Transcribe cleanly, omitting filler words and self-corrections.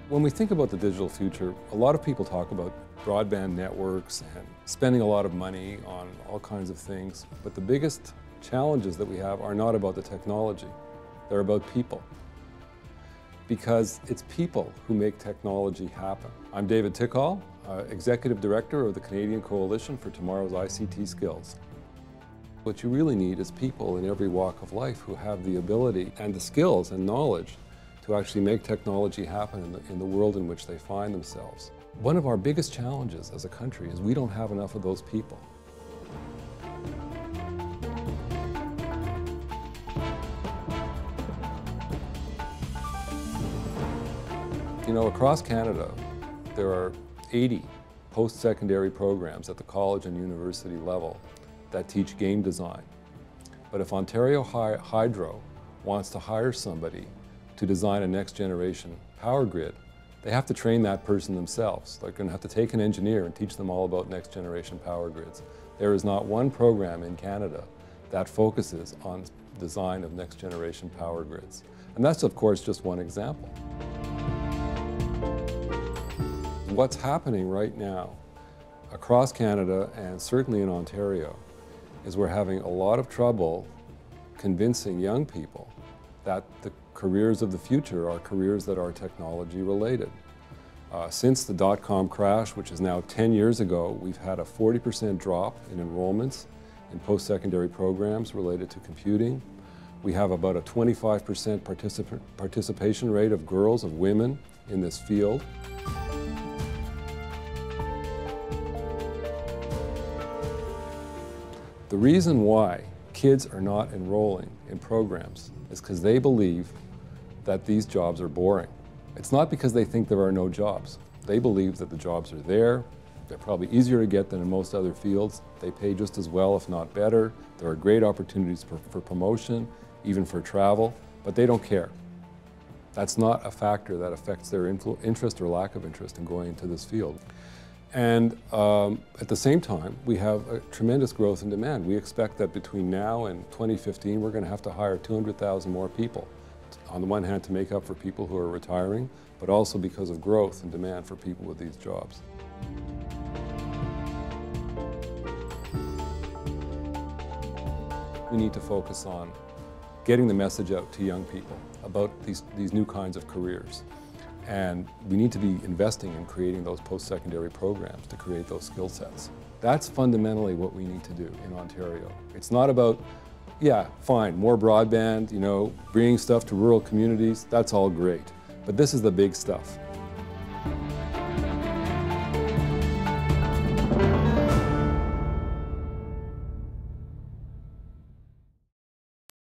When we think about the digital future, a lot of people talk about broadband networks and spending a lot of money on all kinds of things, but the biggest challenges that we have are not about the technology, they're about people. Because it's people who make technology happen. I'm David Ticoll, Executive Director of the Canadian Coalition for Tomorrow's ICT Skills. What you really need is people in every walk of life who have the ability and the skills and knowledge to actually make technology happen in the world in which they find themselves. One of our biggest challenges as a country is we don't have enough of those people. You know, across Canada, there are 80 post-secondary programs at the college and university level that teach game design. But if Ontario Hydro wants to hire somebody to design a next-generation power grid, they have to train that person themselves. They're going to have to take an engineer and teach them all about next-generation power grids. There is not one program in Canada that focuses on design of next-generation power grids. And that's, of course, just one example. What's happening right now across Canada and certainly in Ontario is we're having a lot of trouble convincing young people that the careers of the future are careers that are technology related. Since the dot-com crash, which is now 10 years ago, we've had a 40% drop in enrollments in post-secondary programs related to computing. We have about a 25% participation rate of girls, of women in this field. The reason why kids are not enrolling in programs is because they believe that these jobs are boring. It's not because they think there are no jobs. They believe that the jobs are there. They're probably easier to get than in most other fields. They pay just as well, if not better. There are great opportunities for promotion, even for travel, but they don't care. That's not a factor that affects their interest or lack of interest in going into this field. And at the same time, we have a tremendous growth in demand. We expect that between now and 2015, we're going to have to hire 200,000 more people. On the one hand, to make up for people who are retiring, but also because of growth and demand for people with these jobs. We need to focus on getting the message out to young people about these new kinds of careers. And we need to be investing in creating those post-secondary programs to create those skill sets. That's fundamentally what we need to do in Ontario. It's not about, yeah, fine, more broadband, you know, bringing stuff to rural communities, that's all great. But this is the big stuff.